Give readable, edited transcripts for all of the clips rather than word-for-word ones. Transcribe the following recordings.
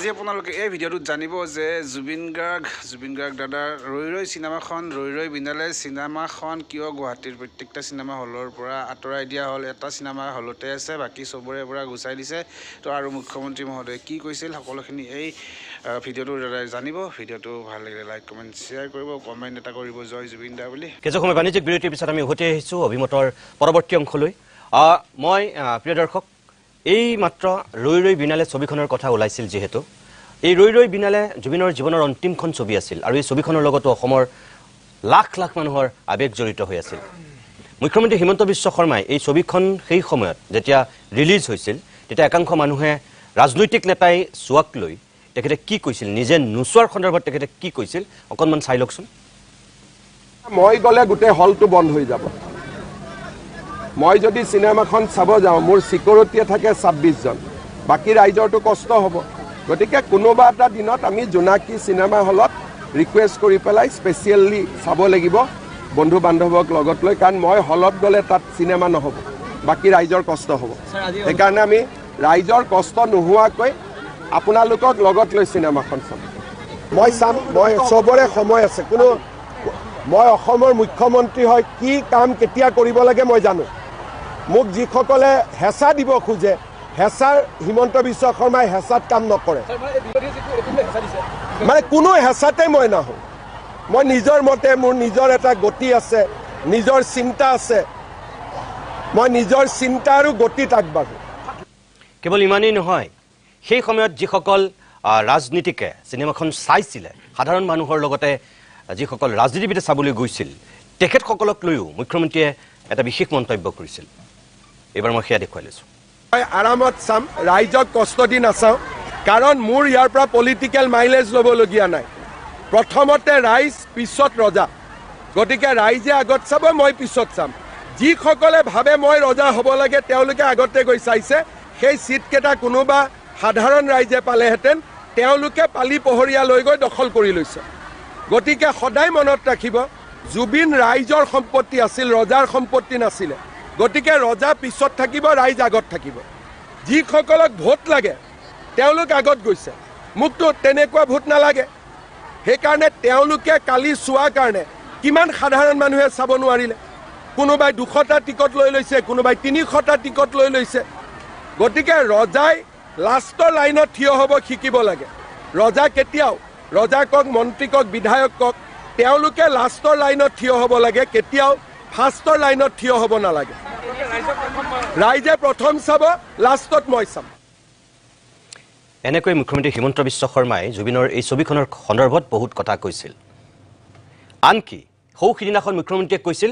আজি আপোনালোকে এই ভিডিঅ'টোত জানিব যে জুবিন গাৰ্গ দাদাৰ ৰৈ ৰৈ চিনেমাখন ৰৈ ৰৈ বিনালে চিনেমাখন কিয় গুৱাহাটীৰ প্ৰত্যেকটা চিনেমা হলৰ পৰা আঁতৰাই দিয়া হ'ল। এটা চিনেমা হলতে আছে, বাকী চবৰে পৰা গুচাই দিছে। তো আৰু মুখ্যমন্ত্ৰী মহোদয়ে কি কৈছিল সকলোখিনি এই ভিডিঅ'টোৰ দ্বাৰা জানিব। ভিডিঅ'টো ভাল লাগিলে লাইক কমেণ্ট শ্বেয়াৰ কৰিব, কমেণ্ট এটা কৰিব জয় জুবিন দা বুলি। কিছু সময় বাণিজ্যিক বিৰতিৰ পিছত আমি উভতি আহিছোঁ অভিমতৰ পৰৱৰ্তী অংশলৈ। মই প্ৰিয় দৰ্শক, এই মাত্ৰ ৰৈ ৰৈ বিনালে ছবিখনৰ কথা ওলাইছিল যিহেতু এই ৰৈ ৰৈ বিনালে জুবিনৰ জীৱনৰ অন্তিমখন ছবি আছিল আৰু এই ছবিখনৰ লগতো অসমৰ লাখ লাখ মানুহৰ আৱেগ জড়িত হৈ আছিল। মুখ্যমন্ত্ৰী হিমন্ত বিশ্ব শৰ্মাই এই ছবিখন সেই সময়ত যেতিয়া ৰিলিজ হৈছিল তেতিয়া একাংশ মানুহে ৰাজনৈতিক নেতাই চোৱাক লৈ তেখেতে কি কৈছিল, নিজে নোচোৱাৰ সন্দৰ্ভত তেখেতে কি কৈছিল অকণমান চাই লওকচোন। মই গ'লে গোটেই হলটো বন্ধ হৈ যাব। মই যদি চিনেমাখন চাব যাওঁ মোৰ সিকিউৰিটিয়ে থাকে 26 জন, বাকী ৰাইজৰটো কষ্ট হ'ব। গতিকে কোনোবা এটা দিনত আমি জোনাকী চিনেমা হলত ৰিকুৱেষ্ট কৰি পেলাই স্পেচিয়েলি চাব লাগিব বন্ধু বান্ধৱক লগত লৈ, কাৰণ মই হলত গ'লে তাত চিনেমা নহ'ব, বাকী ৰাইজৰ কষ্ট হ'ব। সেইকাৰণে আমি ৰাইজৰ কষ্ট নোহোৱাকৈ আপোনালোকক লগত লৈ চিনেমাখন চাম। মই চাম, মই চবৰে সময় আছে। মই অসমৰ মুখ্যমন্ত্ৰী হয়, কি কাম কেতিয়া কৰিব লাগে মই জানো। মোক যিসকলে হেঁচা দিব খোজে, হেঁচাৰ হিমন্ত বিশ্ব শৰ্মাই হেঁচাত কাম নকৰে। মানে কোনো হেঁচাতে মই নাহোঁ। মই নিজৰ মতে, মোৰ নিজৰ এটা গতি আছে, নিজৰ চিন্তা আছে, মই নিজৰ চিন্তা আৰু গতিত আগবাঢ়োঁ। কেৱল ইমানেই নহয়, সেই সময়ত যিসকল ৰাজনীতিকে চিনেমাখন চাইছিলে, সাধাৰণ মানুহৰ লগতে যিসকল ৰাজনীতিবিদে চাবলৈ গৈছিল তেখেতসকলক লৈও মুখ্যমন্ত্ৰীয়ে এটা বিশেষ মন্তব্য কৰিছিল। এইবাৰ মই সেয়া দেখুৱাই লৈছোঁ। মই আৰামত চাম, ৰাইজক কষ্ট দি নাচাওঁ, কাৰণ মোৰ ইয়াৰ পৰা পলিটিকেল মাইলেজ ল'বলগীয়া নাই। প্ৰথমতে ৰাইজ, পিছত ৰজা। গতিকে ৰাইজে আগত চাব, মই পিছত চাম। যিসকলে ভাবে মই ৰজা হ'ব লাগে তেওঁলোকে আগতে গৈ চাইছে। সেই ছিটকেইটা কোনোবা সাধাৰণ ৰাইজে পালেহেঁতেন, তেওঁলোকে পালি পহৰীয়া লৈ গৈ দখল কৰি লৈছে। গতিকে সদায় মনত ৰাখিব, জুবিন ৰাইজৰ সম্পত্তি আছিল, ৰজাৰ সম্পত্তি নাছিলে। গতিকে ৰজা পিছত থাকিব, ৰাইজ আগত থাকিব। যিসকলক ভোট লাগে তেওঁলোক আগত গৈছে, মোকতো তেনেকুৱা ভোট নালাগে। সেইকাৰণে তেওঁলোকে কালি চোৱাৰ কাৰণে কিমান সাধাৰণ মানুহে চাব নোৱাৰিলে। কোনোবাই 200টা টিকট লৈ লৈছে, কোনোবাই 300টা টিকট লৈ লৈছে। গতিকে ৰজাই লাষ্টৰ লাইনত থিয় হ'ব শিকিব লাগে। ৰজা কেতিয়াও, ৰজা কওক, মন্ত্ৰী কওক, বিধায়ক কওক, তেওঁলোকে লাষ্টৰ লাইনত থিয় হ'ব লাগে, কেতিয়াও ফাৰ্ষ্টৰ লাইনত থিয় হ'ব নালাগে। ৰাইজে প্ৰথম চাব, লাষ্টত মই চাম। এনেকৈ মুখ্যমন্ত্ৰী হিমন্ত বিশ্ব শৰ্মাই জুবিনৰ এই ছবিখনৰ সন্দৰ্ভত বহুত কথা কৈছিল। আনকি সিদিনাখন মুখ্যমন্ত্ৰীয়ে কৈছিল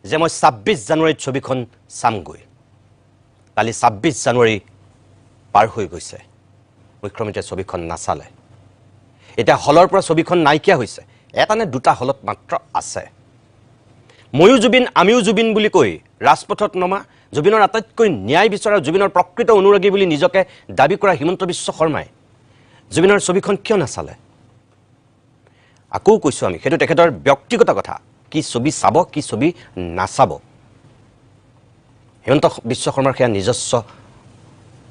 যে মই 26 জানুৱাৰীত ছবিখন চামগৈ। কালি 26 জানুৱাৰী পাৰ হৈ গৈছে, মুখ্যমন্ত্ৰীয়ে ছবিখন নাচালে। এতিয়া হলৰ পৰা ছবিখন নাইকিয়া হৈছে, এটা নে দুটা হলত মাত্ৰ আছে। ময়ো জুবিন আমিও জুবিন বুলি কৈ ৰাজপথত নমা, জুবিনৰ আটাইতকৈ ন্যায় বিচৰা, জুবিনৰ প্ৰকৃত অনুৰাগী বুলি নিজকে দাবী কৰা হিমন্ত বিশ্ব শৰ্মাই জুবিনৰ ছবিখন কিয় নাচালে? আকৌ কৈছোঁ আমি, সেইটো তেখেতৰ ব্যক্তিগত কথা, কি ছবি চাব কি ছবি নাচাব। হিমন্ত বিশ্ব শৰ্মাৰ সেয়া নিজস্ব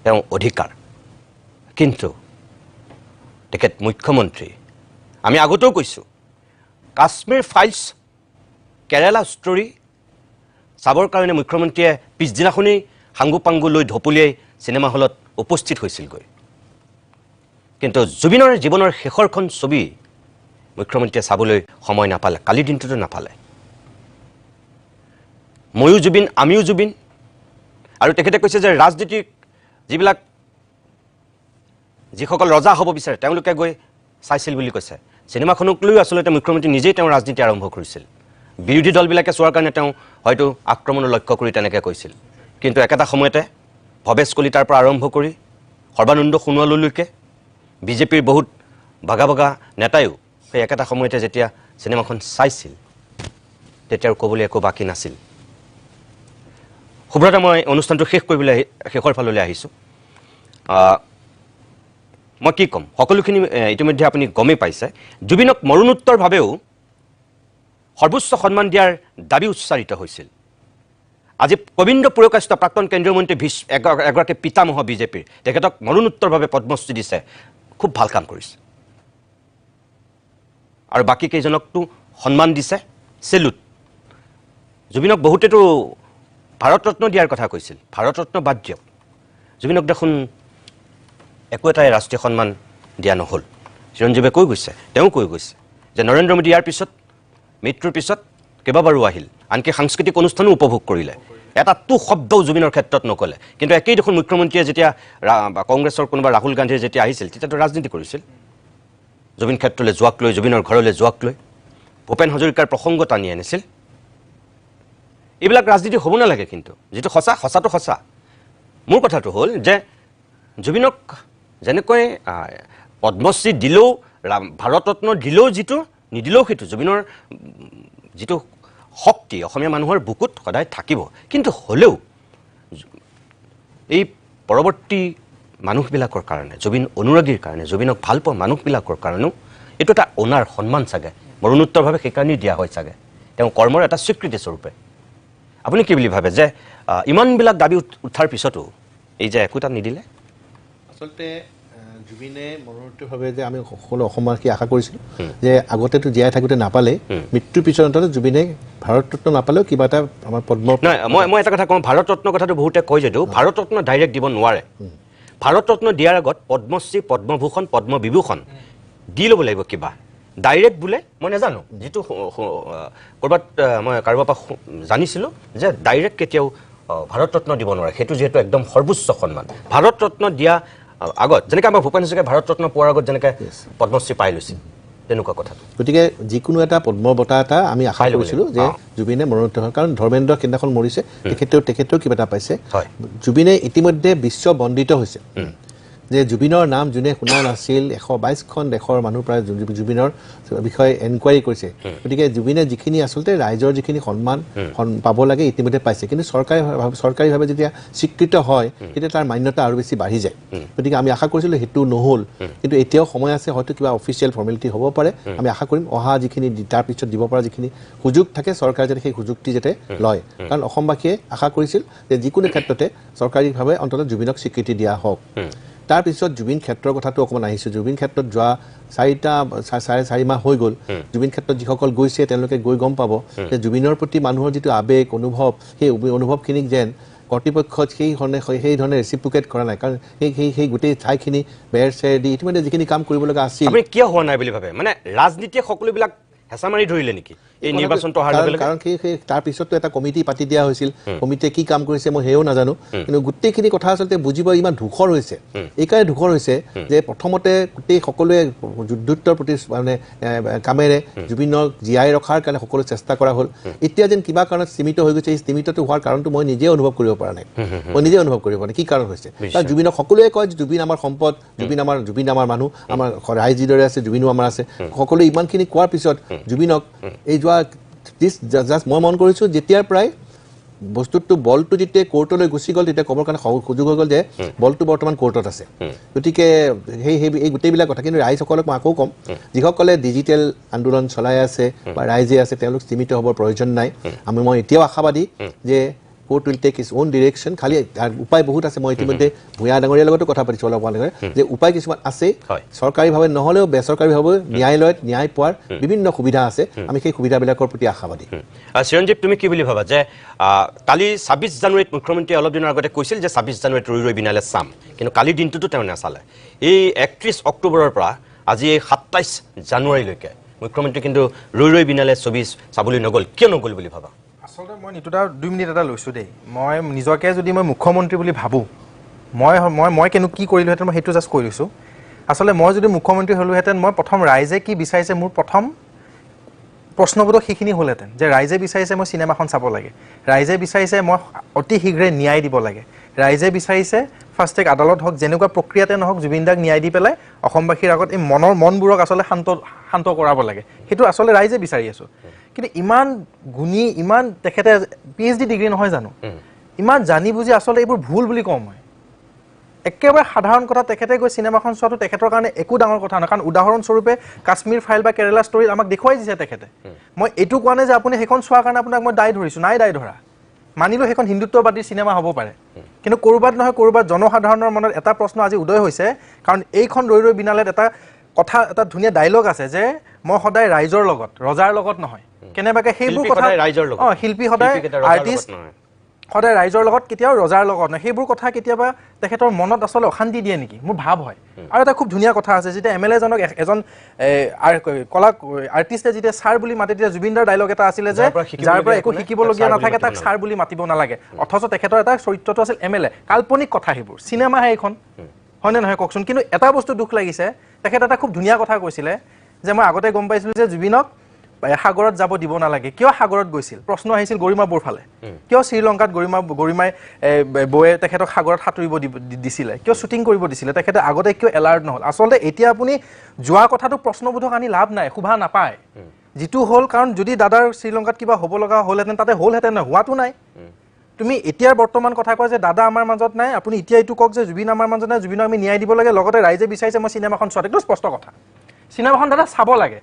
তেওঁ অধিকাৰ। কিন্তু তেখেত মুখ্যমন্ত্ৰী, আমি আগতেও কৈছোঁ, কাশ্মীৰ ফাইলছ, কেৰালা ষ্টৰী চাবৰ কাৰণে মুখ্যমন্ত্ৰীয়ে পিছদিনাখনেই হাংগু পাংগু লৈ ঢপলিয়াই চিনেমা হলত উপস্থিত হৈছিলগৈ। কিন্তু জুবিনৰ জীৱনৰ শেষৰখন ছবি মুখ্যমন্ত্ৰীয়ে চাবলৈ সময় নাপালে, কালিৰ দিনটোতো নাপালে। ময়ো জুবিন আমিও জুবিন, আৰু তেখেতে কৈছে যে ৰাজনীতিক যিসকল ৰজা হ'ব বিচাৰে তেওঁলোকে গৈ চাইছিল বুলি কৈছে। চিনেমাখনক লৈও আচলতে মুখ্যমন্ত্ৰী নিজেই তেওঁ ৰাজনীতি আৰম্ভ কৰিছিল। বিৰোধী দলবিলাকে চোৱাৰ কাৰণে তেওঁ হয়তো আক্ৰমণৰ লক্ষ্য কৰি তেনেকৈ কৈছিল। কিন্তু একেটা সময়তে ভৱেশ কলিতাৰ পৰা আৰম্ভ কৰি সৰ্বানন্দ সোণোৱাললৈকে বিজেপিৰ বহুত ভাগা ভাগা নেতায়ো সেই একেটা সময়তে যেতিয়া চিনেমাখন চাইছিল তেতিয়া আৰু ক'বলৈ একো বাকী নাছিল। সুব্ৰতা, মই অনুষ্ঠানটো শেষৰ ফাললৈ আহিছোঁ। মই কি ক'ম, সকলোখিনি ইতিমধ্যে আপুনি গমেই পাইছে। জুবিনক মৰণোত্তৰভাৱেও সৰ্বোচ্চ সন্মান দিয়াৰ দাবী উচ্চাৰিত হৈছিল। আজি কবীন্দ্ৰ পুৰকায়স্থ প্ৰাক্তন কেন্দ্ৰীয় মন্ত্ৰী এগৰাকী পিতামহ বিজেপিৰ, তেখেতক মৰণোত্তৰভাৱে পদ্মশ্ৰী দিছে খুব ভাল কাম কৰিছে আৰু বাকী কেইজনকতো সন্মান দিছে চেলুট জুবিনক বহুতেতো ভাৰত ৰত্ন দিয়াৰ কথা কৈছিল ভাৰত ৰত্ন বাদ দিয়ক জুবিনক দেখোন একো এটাই ৰাষ্ট্ৰীয় সন্মান দিয়া নহ'ল চিৰঞ্জীৱে কৈ গৈছে তেওঁ কৈ গৈছে যে নৰেন্দ্ৰ মোদী ইয়াৰ পিছত মৃত্যুৰ পিছত কেইবাবাৰো আহিল আনকি সাংস্কৃতিক অনুষ্ঠানো উপভোগ কৰিলে এটা তো শব্দও জুবিনৰ ক্ষেত্ৰত নকলে কিন্তু একেই দেখোন মুখ্যমন্ত্ৰীয়ে যেতিয়া কংগ্ৰেছৰ কোনোবা ৰাহুল গান্ধীয়ে যেতিয়া আহিছিল তেতিয়াতো ৰাজনীতি কৰিছিল জুবিন ক্ষেত্ৰলৈ যোৱাক লৈ জুবিনৰ ঘৰলৈ যোৱাক লৈ ভূপেন হাজৰিকাৰ প্ৰসংগ টানি আনিছিল এইবিলাক ৰাজনীতি হ'ব নালাগে কিন্তু যিটো সঁচা সঁচাটো সঁচা মোৰ কথাটো হ'ল যে জুবিনক যেনেকৈ পদ্মশ্ৰী দিলেও ভাৰত ৰত্ন দিলেও যিটো নিদিলেও সেইটো জুবিনৰ যিটো শক্তি অসমীয়া মানুহৰ বুকুত সদায় থাকিব কিন্তু হ'লেও এই পৰৱৰ্তী মানুহবিলাকৰ কাৰণে জুবিন অনুৰাগীৰ কাৰণে জুবিনক ভাল পোৱা মানুহবিলাকৰ কাৰণেও এইটো এটা অনাৰ সন্মান চাগে মৰণোত্তৰভাৱে সেইকাৰণেই দিয়া হয় চাগে তেওঁ কৰ্মৰ এটা স্বীকৃতি স্বৰূপে আপুনি কি বুলি ভাবে যে ইমানবিলাক দাবী উঠাৰ পিছতো এই যে একোটা নিদিলে আচলতে জুবিনে মৰণোত্তৰভাৱে যে আমি সকলো অসমবাসী আশা কৰিছিলোঁ যে আগতেতো জীয়াই থাকোঁতে নাপালে মৃত্যুৰ পিছত জুবিনে ভাৰত ৰত্ন নাপালেও কিবা এটা আমাৰ পদ্ম নহয় মই এটা কথা কওঁ ভাৰত ৰত্ন কথাটো বহুতে কয় যদিও ভাৰত ৰত্ন ডাইৰেক্ট দিব নোৱাৰে ভাৰত ৰত্ন দিয়াৰ আগত পদ্মশ্ৰী পদ্মভূষণ পদ্মবিভূষণ দি ল'ব লাগিব কিবা ডাইৰেক্ট বোলে মই নাজানো যিটো ক'ৰবাত মই কাৰোবাৰ পৰা জানিছিলোঁ যে ডাইৰেক্ট কেতিয়াও ভাৰত ৰত্ন দিব নোৱাৰে সেইটো যিহেতু একদম সৰ্বোচ্চ সন্মান ভাৰত ৰত্ন দিয়া আগত যেনেকৈ আমাৰ ভূপেন হাজৰিকাই ভাৰত ৰত্ন পোৱাৰ আগত যেনেকৈ পদ্মশ্ৰী পাই লৈছিল তেনেকুৱা কথাটো গতিকে যিকোনো এটা পদ্ম বঁটা এটা আমি আশা কৰিছিলোঁ যে জুবিনে মৰণোত্তৰ হয় কাৰণ ধৰ্মেন্দ্ৰ সেইদিনাখন মৰিছে তেখেতেও কিবা এটা পাইছে জুবিনে ইতিমধ্যে বিশ্ব বন্দিত হৈছে যে জুবিনৰ নাম যোনে শুনা নাছিল 122খন দেশৰ মানুহ প্ৰায় জুবিনৰ বিষয়ে এনকুৱাৰী কৰিছে গতিকে জুবিনে যিখিনি আচলতে ৰাইজৰ যিখিনি সন্মান পাব লাগে ইতিমধ্যে পাইছে কিন্তু চৰকাৰীভাৱে যেতিয়া স্বীকৃত হয় তেতিয়া তাৰ মান্যতা আৰু বেছি বাঢ়ি যায় গতিকে আমি আশা কৰিছিলোঁ সেইটো নহ'ল কিন্তু এতিয়াও সময় আছে হয়তো কিবা অফিচিয়েল ফৰ্মেলিটি হ'ব পাৰে আমি আশা কৰিম অহা যিখিনি তাৰ পিছত দিব পৰা যিখিনি সুযোগ থাকে চৰকাৰে যাতে সেই সুযোগটি যাতে লয় কাৰণ অসমবাসীয়ে আশা কৰিছিল যে যিকোনো ক্ষেত্ৰতে চৰকাৰীভাৱে অন্ততঃ জুবিনক স্বীকৃতি দিয়া হওক তাৰপিছত জুবিন ক্ষেত্ৰৰ কথাটো অকণমান আহিছোঁ জুবিন ক্ষেত্ৰত যোৱা 4.5 মাহ হৈ গ'ল জুবিন ক্ষেত্ৰত যিসকল গৈছে তেওঁলোকে গৈ গম পাব যে জুবিনৰ প্ৰতি মানুহৰ যিটো আৱেগ অনুভৱ সেই অনুভৱখিনিক যেন কৰ্তৃপক্ষত সেই ধৰণে ৰেচিপ্ৰকেট কৰা নাই কাৰণ সেই গোটেই ঠাইখিনি বেৰ চেৰ দি ইতিমধ্যে যিখিনি কাম কৰিব লগা আছিল আপুনি কিয় হোৱা নাই বুলি ভাবে মানে ৰাজনীতিয়ে সকলোবিলাক হেঁচা মাৰি ধৰিলে নেকি এই নিৰ্বাচনটো অহাৰ লগে লগে কাৰণ সেই তাৰ পিছতো এটা কমিটি পাতি দিয়া হৈছিল কমিটিয়ে কি কাম কৰিছে মই সেয়াও নাজানো কিন্তু গোটেইখিনি কথা আচলতে বুজিব ইমান ধূসৰ হৈছে এইকাৰণে ধূসৰ হৈছে যে প্ৰথমতে গোটেই সকলোৱে যুদ্ধোত্তৰ প্ৰতি মানে কামেৰে জুবিনক জীয়াই ৰখাৰ কাৰণে সকলো চেষ্টা কৰা হ'ল এতিয়া যেন কিবা কাৰণত সীমিত হৈ গৈছে এই সীমিতটো হোৱাৰ কাৰণটো মই নিজে অনুভৱ কৰিব পৰা নাই কি কাৰণ হৈছে কাৰণ জুবিনক সকলোৱে কয় যে জুবিন আমাৰ সম্পদ জুবিন আমাৰ মানুহ আমাৰ ৰাইজ যিদৰে আছে জুবিনো আমাৰ আছে সকলোৱে ইমানখিনি কোৱাৰ পিছত জুবিনক এই যোৱা জাষ্ট মই মন কৰিছোঁ যেতিয়াৰ পৰাই বস্তুটো বলটো যেতিয়া কোৰ্টলৈ গুচি গ'ল তেতিয়া ক'বৰ কাৰণে সুযোগ হৈ গ'ল যে বলটো বৰ্তমান কোৰ্টত আছে গতিকে এই গোটেইবিলাক কথা কিন্তু ৰাইজসকলক মই আকৌ ক'ম যিসকলে ডিজিটেল আন্দোলন চলাই আছে বা ৰাইজে আছে তেওঁলোক সীমিত হ'বৰ প্ৰয়োজন নাই মই এতিয়াও আশাবাদী যে court will take its own direction খালি উপায় বহুত আছে মই ইতিমধ্যে ভূঞা ডাঙৰীয়াৰ লগতো কথা পাতিছোঁ অলপ যে উপায় কিছুমান আছে চৰকাৰীভাৱে নহ'লেও বেচৰকাৰীভাৱে ন্যায়ালয়ত ন্যায় পোৱাৰ বিভিন্ন সুবিধা আছে আমি সেই সুবিধাবিলাকৰ প্ৰতি আশাবাদী চিৰঞ্জীৱ তুমি কি বুলি ভাবা যে কালি 26 জানুৱাৰীত মুখ্যমন্ত্ৰীয়ে অলপ দিনৰ আগতে কৈছিল যে 26 জানুৱাৰীত ৰৈ বিনালে চাম কিন্তু কালিৰ দিনটোতো তেওঁ নাচালে এই 31 অক্টোবৰৰ পৰা আজি এই 27 জানুৱাৰীলৈকে মুখ্যমন্ত্ৰী কিন্তু ৰৈ বিনালে ছবি চাবলৈ নগ'ল কিয় নগ'ল বুলি ভাবা আচলতে মই নিতুটা 2 মিনিট এটা লৈছোঁ দেই মই নিজকে যদি মই মুখ্যমন্ত্ৰী বুলি ভাবোঁ মই কি কৰিলোহেঁতেন মই সেইটো জাষ্ট কৈ লৈছোঁ আচলতে মই যদি মুখ্যমন্ত্ৰী হ'লোহেঁতেন মই প্ৰথম ৰাইজে কি বিচাৰিছে মোৰ প্ৰথম প্ৰশ্নবোধক সেইখিনি হ'লহেঁতেন যে ৰাইজে বিচাৰিছে মই চিনেমাখন চাব লাগে ৰাইজে বিচাৰিছে মই অতি শীঘ্ৰে ন্যায় দিব লাগে ৰাইজে বিচাৰিছে ফাৰ্ষ্ট ট্ৰেক আদালত হওক যেনেকুৱা প্ৰক্ৰিয়াতে নহওক জুবিন দাক ন্যায় দি পেলাই অসমবাসীৰ আগত এই মনবোৰক আচলতে শান্ত কৰাব লাগে সেইটো আচলতে ৰাইজে বিচাৰি আছোঁ কিন্তু ইমান গুণী ইমান তেখেতে PhD ডিগ্ৰী নহয় জানো ইমান জানি বুজি আচলতে এইবোৰ ভুল বুলি কওঁ মই একেবাৰে সাধাৰণ কথা তেখেতে গৈ চিনেমাখন চোৱাটো তেখেতৰ কাৰণে একো ডাঙৰ কথা নহয় কাৰণ উদাহৰণস্বৰূপে কাশ্মীৰ ফাইল বা কেৰেলা ষ্টৰীত আমাক দেখুৱাই দিছে তেখেতে মই এইটো কোৱা নাই যে আপুনি সেইখন চোৱাৰ কাৰণে আপোনাক মই দায় ধৰিছোঁ নাই দায় ধৰা মানিলো সেইখন হিন্দুত্ববাদী চিনেমা হ'ব পাৰে কিন্তু ক'ৰবাত নহয় ক'ৰবাত জনসাধাৰণৰ মনত এটা প্ৰশ্ন আজি উদয় হৈছে কাৰণ এইখন ৰৈ ৰৈ বিনালেত এটা কথা এটা ধুনীয়া ডায়লগ আছে যে মই সদায় ৰাইজৰ লগত ৰজাৰ লগত নহয় কেনেবাকৈ সেইবোৰ কথা শিল্পী সদায় আৰ্টিষ্ট সদায় ৰাইজৰ লগত কেতিয়াও ৰজাৰ লগত নহয় সেইবোৰ কথা কেতিয়াবা তেখেতৰ মনত আচলতে অশান্তি দিয়ে নেকি মোৰ ভাৱ হয় আৰু এটা খুব ধুনীয়া কথা আছে যেতিয়া MLA জনক এজন কলা আৰ্টিষ্টে যেতিয়া ছাৰ বুলি মাতে তেতিয়া জুবিনদাৰ ডায়লগ এটা আছিলে যে যাৰ পৰা একো শিকিবলগীয়া নাথাকে তাক ছাৰ বুলি মাতিব নালাগে অথচ তেখেতৰ এটা চৰিত্ৰটো আছিল MLA কাল্পনিক কথা সেইবোৰ চিনেমাহে এইখন হয়নে নহয় কওকচোন কিন্তু এটা বস্তু দুখ লাগিছে তেখেত এটা খুব ধুনীয়া কথা কৈছিলে যে মই আগতে গম পাইছিলোঁ যে জুবিনক সাগৰত যাব দিব নালাগে কিয় সাগৰত গৈছিল প্ৰশ্ন আহিছিল গৰিমা বৌৰ ফালে কিয় শ্ৰীলংকাত গৰিমাই বৌয়ে তেখেতক সাগৰত সাঁতুৰিব দিছিলে কিয় শ্বুটিং কৰিব দিছিলে তেখেতে আগতে কিয় এলাৰ্ট নহ'ল আচলতে এতিয়া আপুনি যোৱা কথাটো প্ৰশ্নবোধক আনি লাভ নাই শোভা নাপায় যিটো হ'ল কাৰণ যদি দাদাৰ শ্ৰীলংকাত কিবা হ'ব লগা হ'লহেঁতেন তাতে হ'লহেঁতেন নহয় হোৱাটো নাই তুমি এতিয়াৰ বৰ্তমান কথা কয় যে দাদা আমাৰ মাজত নাই আপুনি এতিয়া এইটো কওক যে জুবিন আমাৰ মাজত নাই জুবিনক আমি ন্যায় দিব লাগে লগতে ৰাইজে বিচাৰিছে মই চিনেমাখন চোৱাত একদম স্পষ্ট কথা চিনেমাখন দাদা চাব লাগে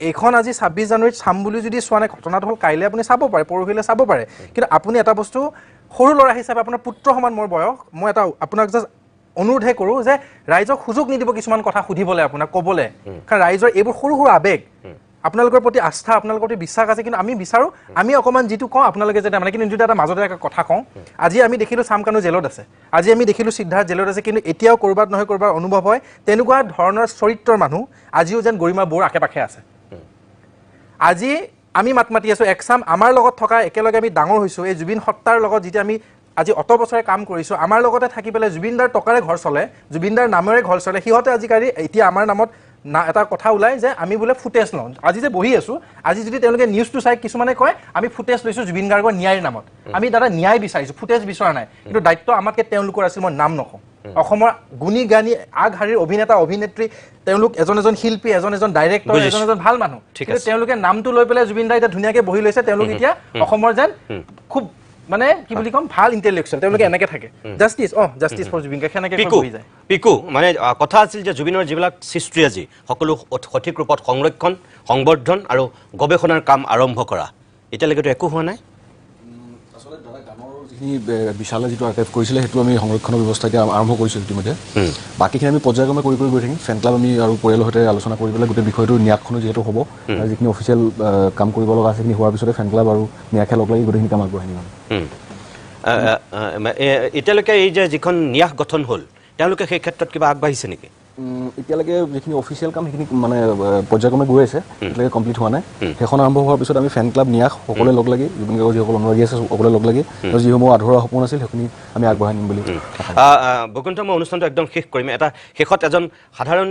এইখন আজি 26 জানুৱাৰীত চাম বুলি যদি চোৱা নাই ঘটনাটো হ'ল কাইলৈ আপুনি চাব পাৰে পৰহিলৈ চাব পাৰে কিন্তু আপুনি এটা বস্তু সৰু ল'ৰা হিচাপে আপোনাৰ পুত্ৰ সমান মোৰ বয়স মই এটা আপোনাক জাষ্ট অনুৰোধহে কৰোঁ যে ৰাইজক সুযোগ নিদিব কিছুমান কথা সুধিবলৈ আপোনাক ক'বলৈ কাৰণ ৰাইজৰ এইবোৰ সৰু সৰু আৱেগ আপোনালোকৰ প্ৰতি আস্থা আপোনালোকৰ প্ৰতি বিশ্বাস আছে কিন্তু আমি বিচাৰোঁ আমি অকণমান যিটো কওঁ আপোনালোকে যাতে মানে কিন্তু যদি এটা মাজতে এটা কথা কওঁ আজি আমি দেখিলোঁ চামকানু জেলত আছে আজি আমি দেখিলোঁ সিদ্ধাৰ্থ জেলত আছে কিন্তু এতিয়াও ক'ৰবাত নহয় ক'ৰবাত অনুভৱ হয় তেনেকুৱা ধৰণৰ চৰিত্ৰৰ মানুহ আজিও যেন গৰিমা বৌৰ আশে পাশে আছে আজি আমি মাত মাতি আছোঁ একচাম আমাৰ লগত থকা একেলগে আমি ডাঙৰ হৈছোঁ এই জুবিন সত্তাৰ লগত যেতিয়া আমি আজি অত বছৰে কাম কৰিছোঁ আমাৰ লগতে থাকি পেলাই জুবিনদাৰ টকাৰে ঘৰ চলে জুবিনদাৰ নামেৰে ঘৰ চলে সিহঁতে আজিকালি এতিয়া আমাৰ নামত না এটা কথা ওলাই যে আমি বোলে ফুটেজ লওঁ আজি যে বহি আছোঁ আজি যদি তেওঁলোকে নিউজটো চাই কিছুমানে কয় আমি ফুটেজ লৈছোঁ জুবিন গাৰ্গৰ ন্যায়ৰ নামত আমি দাদা ন্যায় বিচাৰিছোঁ ফুটেজ বিচৰা নাই কিন্তু দায়িত্ব আমাতকৈ তেওঁলোকৰ আছিল মই নাম নকওঁ অসমৰ গুণী গানী আগশাৰীৰ অভিনেতা অভিনেত্ৰী তেওঁলোক এজন শিল্পী এজন ডাইৰেক্টৰ এজন ভাল মানুহ কিন্তু তেওঁলোকে নামটো লৈ পেলাই জুবিন দাই এতিয়া ধুনীয়াকৈ বহি লৈছে তেওঁলোক এতিয়া অসমৰ যেন খুব মানে কি বুলি ক'ম ভাল ইণ্টেলেকচুৱেল তেওঁলোকে এনেকৈ থাকে জাষ্টিছ ফৰ জুবিন গাৰ্গ সেনেকৈ বহি যায় পিকু মানে কথা আছিল যে জুবিনৰ যিবিলাক সৃষ্টি আজি সকলো সঠিক ৰূপত সংৰক্ষণ সংবৰ্ধন আৰু গৱেষণাৰ কাম আৰম্ভ কৰা এতিয়ালৈকেতো একো হোৱা নাই আচলতে দাদা গানৰ যিখিনি বিশালে যিটো আৰ্কাইভ কৰিছিলে সেইটো আমি সংৰক্ষণৰ ব্যৱস্থা এতিয়া আৰম্ভ কৰিছোঁ ইতিমধ্যে বাকীখিনি আমি পৰ্যায়ক্ৰমে কৰি গৈ থাকিম ফেন ক্লাব আমি আৰু পৰিয়ালৰ সৈতে আলোচনা কৰি পেলাই গোটেই বিষয়টো ন্যাসখনো যিহেতু হ'ব যিখিনি অফিচিয়েল কাম কৰিব লগা আছে সেইখিনি হোৱাৰ পিছতে ফেন ক্লাব আৰু ন্যাসে লগ লাগি গোটেইখিনি কাম আগবঢ়াই নিম এতিয়ালৈকে এই যে যিখন ন্যাস গঠন হ'ল তেওঁলোকে সেই ক্ষেত্ৰত কিবা আগবাঢ়িছে নেকি এতিয়ালৈকে যিখিনি অফিচিয়েল কাম সেইখিনি মানে পৰ্যায়ক্ৰমে গৈ আছে এতিয়ালৈকে কমপ্লিট হোৱা নাই সেইখন আৰম্ভ হোৱাৰ পিছত আমি ফেন ক্লাব ন্যাস সকলোৱে লগ লাগি জুবিন গাৰ্গৰ যিসকল অনুৰাগী আছে সকলোৱে লগ লাগি যিসমূহ আধৰুৱা সপোন আছিল সেইখিনি আমি আগবঢ়াই নিম বুলি বৈকুণ্ঠ মই অনুষ্ঠানটো একদম শেষ কৰিম এটা শেষত এজন সাধাৰণ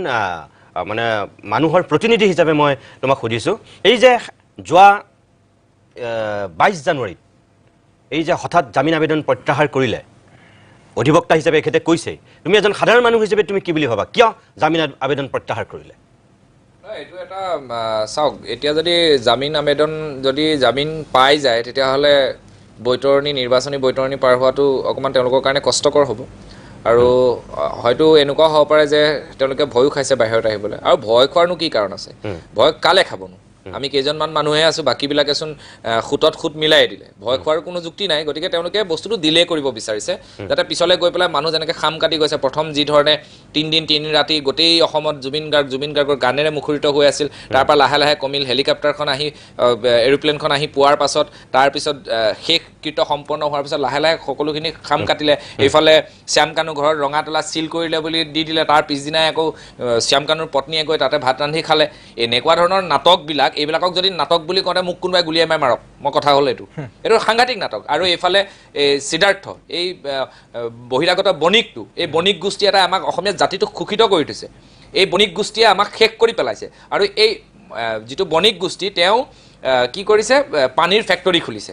মানে মানুহৰ প্ৰতিনিধি হিচাপে মই তোমাক সুধিছোঁ এই যে যোৱা 22 জানুৱাৰীত এই যে হঠাৎ জামিন আবেদন প্ৰত্যাহাৰ কৰিলে অধিবক্তা হিচাপে এখেতে কৈছে তুমি এজন সাধাৰণ মানুহ হিচাপে তুমি কি বুলি ভাবা কিয় জামিন আবেদন প্ৰত্যাহাৰ কৰিলে এইটো এটা চাওক এতিয়া যদি জামিন পাই যায় তেতিয়াহ'লে নিৰ্বাচনী বৈতৰণি পাৰ হোৱাটো অকণমান তেওঁলোকৰ কাৰণে কষ্টকৰ হ'ব আৰু হয়তো এনেকুৱা হ'ব পাৰে যে তেওঁলোকে ভয়ো খাইছে বাহিৰত আহিবলৈ আৰু ভয় খোৱাৰনো কি কাৰণ আছে ভয় কালে খাবনো আমি কেইজনমান মানুহে আছোঁ বাকীবিলাকেচোন খুটত খুট মিলাই দিলে ভয় খোৱাৰ কোনো যুক্তি নাই গতিকে তেওঁলোকে বস্তুটো ডিলে কৰিব বিচাৰিছে যাতে পিছলৈ গৈ পেলাই মানুহ যেনেকৈ খাম কাটি গৈছে প্ৰথম যি ধৰণে 3 দিন 3 ৰাতি গোটেই অসমত জুবিন গাৰ্গৰ গানেৰে মুখৰিত হৈ আছিল তাৰপৰা লাহে লাহে কমিল হেলিকপ্টাৰখন আহি এৰোপ্লেনখন আহি পোৱাৰ পাছত তাৰপিছত শেষ কৃত্য সম্পন্ন হোৱাৰ পিছত লাহে লাহে সকলোখিনি খাম কাটিলে এইফালে শ্যামকানু ঘৰত ৰঙাতলা চিল কৰিলে বুলি দি দিলে তাৰ পিছদিনাই আকৌ শ্যামকানুৰ পত্নীয়ে গৈ তাতে ভাত ৰান্ধি খালে এনেকুৱা ধৰণৰ নাটকবিলাক এইবিলাকক যদি নাটক বুলি কওঁতে মোক কোনোবাই গুলিয়াই মাৰক মই কথা হ'ল এইটো সাংঘাতিক নাটক আৰু এইফালে সিদ্ধাৰ্থ এই বহিৰাগত বণিকটো এই বণিক গোষ্ঠী এটা আমাক অসমীয়া জাতিটোক শোষিত কৰি উঠিছে এই বণিক গোষ্ঠীয়ে আমাক শেষ কৰি পেলাইছে আৰু এই যিটো বণিক গোষ্ঠী তেওঁ কি কৰিছে পানীৰ ফেক্টৰী খুলিছে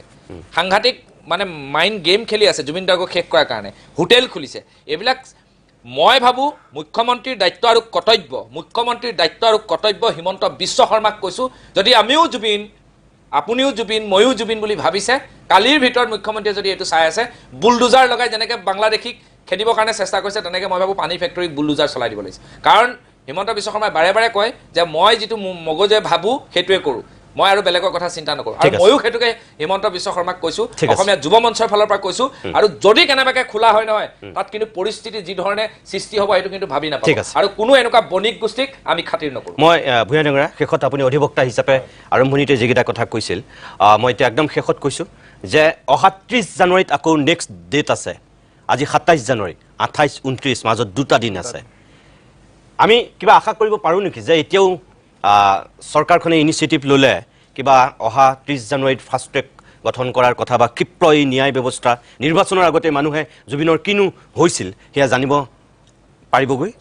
সাংঘাতিক মানে মাইণ্ড গেম খেলি আছে জুবিন গাৰ্গক শেষ কৰাৰ কাৰণে হোটেল খুলিছে এইবিলাক মই ভাবোঁ মুখ্যমন্ত্ৰীৰ দায়িত্ব আৰু কৰ্তব্য হিমন্ত বিশ্ব শৰ্মাক কৈছোঁ যদি আমিও জুবিন আপুনিও জুবিন ময়ো জুবিন বুলি ভাবিছে কালিৰ ভিতৰত মুখ্যমন্ত্ৰীয়ে যদি এইটো চাই আছে বুলডোজাৰ লগাই যেনেকৈ বাংলাদেশীক খেদিবৰ কাৰণে চেষ্টা কৰিছে তেনেকৈ মই ভাবোঁ পানী ফেক্টৰীক বুলডোজাৰ চলাই দিব লাগিছে কাৰণ হিমন্ত বিশ্ব শৰ্মাই বাৰে বাৰে কয় যে মই যিটো মগজে ভাবোঁ সেইটোৱে কৰোঁ মই আৰু বেলেগৰ কথা চিন্তা নকৰোঁ আৰু ঠিক আছে। ময়ো সেইটোকে হিমন্ত বিশ্ব শৰ্মাক কৈছোঁ ঠিক আছে। অসমীয়া যুৱ মঞ্চৰ ফালৰ পৰা কৈছোঁ আৰু যদি কেনেবাকৈ খোলা হয় নহয় তাত কিন্তু পৰিস্থিতি যি ধৰণে সৃষ্টি হ'ব সেইটো কিন্তু ভাবি নাপাব ঠিক আছে। আৰু কোনো এনেকুৱা বণিক গোষ্ঠীক আমি খাতিৰ নকৰোঁ মই ভূঞা ডেঙৰা শেষত আপুনি অধিবক্তা হিচাপে আৰম্ভণিতে যিকেইটা কথা কৈছিল মই এতিয়া একদম শেষত কৈছোঁ যে অহা 30 জানুৱাৰীত আকৌ নেক্সট ডেট আছে আজি 27 জানুৱাৰী 28 29 মাজত 2টা দিন আছে আমি কিবা আশা কৰিব পাৰোঁ নেকি যে এতিয়াও চৰকাৰখনে ইনিচিয়েটিভ ল'লে কিবা অহা 30 জানুৱাৰীত ফাষ্ট ট্ৰেক গঠন কৰাৰ কথা বা ক্ষিপ্ৰ এই ন্যায় ব্যৱস্থা নিৰ্বাচনৰ আগতে মানুহে জুবিনৰ কিনো হৈছিল সেয়া জানিব পাৰিবগৈ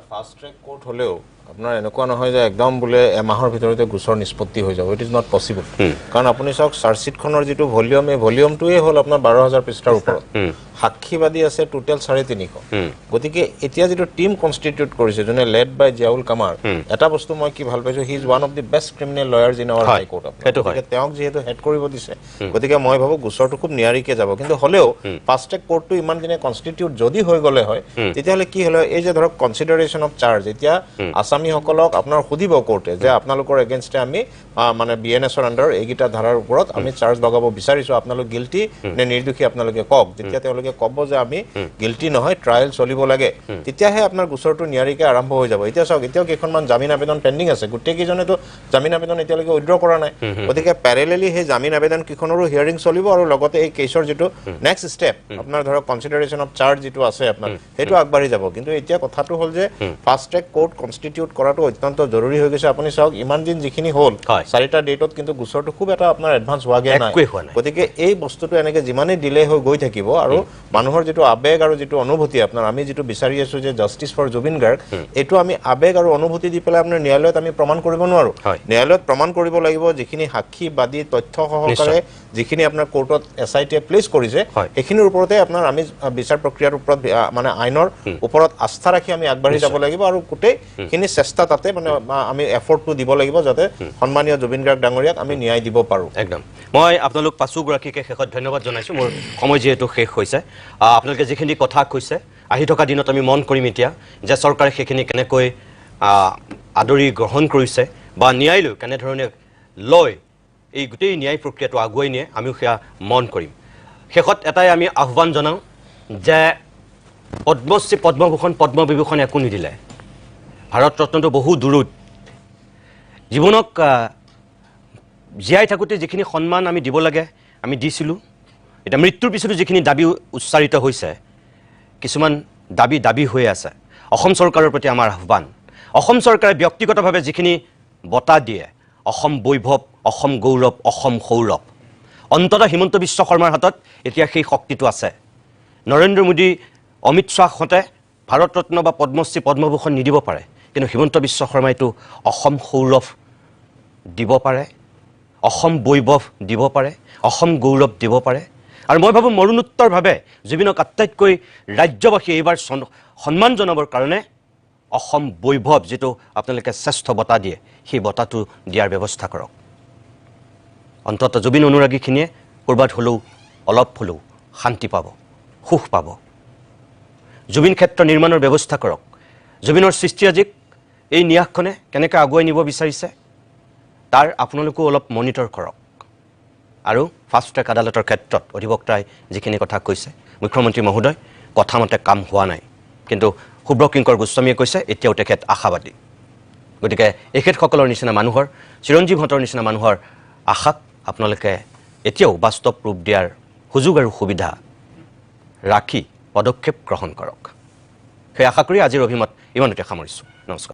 ফাষ্ট ট্ৰেক কোৰ্ট হ'লেও আপোনাৰ এনেকুৱা নহয় যে একদম বোলে এমাহৰ ভিতৰতে গোচৰ নিষ্পত্তি হৈ যাব ইট ইজ নট পচিবল কাৰণ আপুনি চাওক চাৰ্জশ্বিটখনৰ যিটো ভলিউম এই ভলিউমটোৱে হ'ল আপোনাৰ 12,000 পৃষ্ঠাৰ ওপৰত সাক্ষীবাদী আছে টোটেল 350 গতিকে এতিয়া যিটো টিম কনষ্টিটিউট কৰিছে যোনে লেড বাই জিয়াউল কামাৰ এটা বস্তু মই কি ভাল পাইছোঁ he is one of the best criminal lawyers in our high court গতিকে তেওঁক যিহেতু হেড কৰিব দিছে গতিকে মই ভাবোঁ গোচৰটো খুব নিয়াৰিকৈ যাব কিন্তু হ'লেও ফাষ্ট ট্ৰেক কোৰ্টটো ইমান দিনে কনষ্টিটিউট যদি হৈ গ'লে হয় তেতিয়াহ'লে কি হ'লে এই যে ধৰক কনচিডাৰেশ্যন অফ চাৰ্জ এতিয়া আছামীসকলক আপোনাৰ সুধিব কোৰ্টে যে আপোনালোকৰ এগেইনষ্টে আমি মানে BNSৰ আণ্ডাৰ এইকেইটা ধাৰাৰ ওপৰত আমি চাৰ্জ লগাব বিচাৰিছোঁ আপোনালোক গিল্টি নে নিৰ্দোষী আপোনালোকে কওক যেতিয়া তেওঁলোকে ক'ব যে আমি গিল্টি নহয় ট্ৰায়েল চলিব লাগে তেতিয়াহে আপোনাৰ গোচৰটো নিয়াৰিকৈ আৰম্ভ হৈ যাব এতিয়া চাওক এতিয়াও কেইখনমান জামিন আবেদন পেণ্ডিং আছে গোটেইকেইজনেতো জামিন আবেদন এতিয়ালৈকে উইড্ৰ কৰা নাই গতিকে পেৰেলেলি সেই জামিন আবেদন কেইখনৰো হিয়াৰিং চলিব আৰু লগতে এই কেছৰ যিটো নেক্সট ষ্টেপ আপোনাৰ ধৰক কনচিডাৰেশ্যন অফ চাৰ্জ যিটো আছে আপোনাৰ সেইটো আগবাঢ়ি যাব কিন্তু এতিয়া কথাটো হ'ল যে ফাষ্ট ট্ৰেক কোৰ্ট কনষ্টিটিউট কৰাটো অত্যন্ত জৰুৰী হৈ গৈছে আপুনি চাওক ইমান দিন যিখিনি হ'ল 4টা ডেটত কিন্তু গোচৰটো খুব এটা আপোনাৰ এডভান্স হোৱাগৈ নাই গতিকে এই বস্তুটো এনেকৈ যিমানেই ডিলে হৈ গৈ থাকিব আৰু মানুহৰ যিটো আবেগ আৰু যিটো অনুভূতি আপোনাৰ আমি যিটো বিচাৰি আছোঁ যে জাষ্টিছ ফৰ জুবিন গাৰ্গ এইটো আমি আবেগ আৰু অনুভূতি দি পেলাই আপোনাৰ ন্যায়ালয়ত আমি প্ৰমাণ কৰিব নোৱাৰোঁ ন্যায়ালয়ত প্ৰমাণ কৰিব লাগিব যিখিনি সাক্ষী বাদী তথ্য সহকাৰে যিখিনি আপোনাৰ কোৰ্টত SITয়ে প্লেচ কৰিছে সেইখিনিৰ ওপৰতে আপোনাৰ আমি বিচাৰ প্ৰক্ৰিয়াৰ ওপৰত মানে আইনৰ ওপৰত আস্থা ৰাখি আমি আগবাঢ়ি যাব লাগিব আৰু গোটেইখিনি চেষ্টা তাতে মানে আমি এফৰ্টটো দিব লাগিব যাতে সন্মানীয় জুবিন গাৰ্গ ডাঙৰীয়াক আমি ন্যায় দিব পাৰোঁ একদম মই আপোনালোক পাঁচোগৰাকীকে শেষত ধন্যবাদ জনাইছোঁ মোৰ সময় যিহেতু শেষ হৈছে আপোনালোকে যিখিনি কথা কৈছে আহি থকা দিনত আমি মন কৰিম এতিয়া যে চৰকাৰে সেইখিনি কেনেকৈ আদৰি গ্ৰহণ কৰিছে বা ন্যায়ালয় কেনেধৰণে লয় এই গোটেই ন্যায় প্ৰক্ৰিয়াটো আগুৱাই নিয়ে আমিও সেয়া মন কৰিম শেষত এটাই আমি আহ্বান জনাওঁ যে পদ্মশ্ৰী পদ্মভূষণ পদ্মবিভূষণ একো নিদিলে ভাৰত ৰত্নটো বহু দূৰত জীৱনক জীয়াই থাকোঁতে যিখিনি সন্মান আমি দিব লাগে আমি দিছিলোঁ এতিয়া মৃত্যুৰ পিছতো যিখিনি দাবী উচ্চাৰিত হৈছে কিছুমান দাবী হৈ আছে অসম চৰকাৰৰ প্ৰতি আমাৰ আহ্বান অসম চৰকাৰে ব্যক্তিগতভাৱে যিখিনি বঁটা দিয়ে অসম বৈভৱ অসম গৌৰৱ অসম সৌৰভ অন্ততঃ হিমন্ত বিশ্ব শৰ্মাৰ হাতত এতিয়া সেই শক্তিটো আছে নৰেন্দ্ৰ মোদী অমিত শ্বাহহঁতে ভাৰত ৰত্ন বা পদ্মশ্ৰী পদ্মভূষণ নিদিব পাৰে কিন্তু হিমন্ত বিশ্ব শৰ্মাইতো অসম সৌৰভ দিব পাৰে অসম বৈভৱ দিব পাৰে অসম গৌৰৱ দিব পাৰে আৰু মই ভাবোঁ মৰণোত্তৰভাৱে জুবিনক আটাইতকৈ ৰাজ্যবাসী এইবাৰ সন্মান জনাবৰ কাৰণে অসম বৈভৱ যিটো আপোনালোকে শ্ৰেষ্ঠ বঁটা দিয়ে সেই বঁটাটো দিয়াৰ ব্যৱস্থা কৰক অন্ততঃ জুবিন অনুৰাগীখিনিয়ে ক'ৰবাত হ'লেও অলপ হ'লেও শান্তি পাব সুখ পাব জুবিন ক্ষেত্ৰ নিৰ্মাণৰ ব্যৱস্থা কৰক জুবিনৰ সৃষ্টিৰাজিক এই ন্যাসখনে কেনেকৈ আগুৱাই নিব বিচাৰিছে তাৰ আপোনালোকেও অলপ মনিটৰ কৰক আৰু ফাষ্ট ট্ৰেক আদালতৰ ক্ষেত্ৰত অধিবক্তাই যিখিনি কথা কৈছে মুখ্যমন্ত্ৰী মহোদয় কথামতে কাম হোৱা নাই কিন্তু শুভ্ৰকিংকৰ গোস্বামীয়ে কৈছে এতিয়াও তেখেত আশাবাদী গতিকে এখেতসকলৰ নিচিনা মানুহৰ চিৰঞ্জীৱহঁতৰ নিচিনা মানুহৰ আশাক আপোনালোকে এতিয়াও বাস্তৱ ৰূপ দিয়াৰ সুযোগ আৰু সুবিধা ৰাখি পদক্ষেপ গ্ৰহণ কৰক সেই আশা কৰি আজিৰ অভিমত ইমানতে সামৰিছোঁ নমস্কাৰ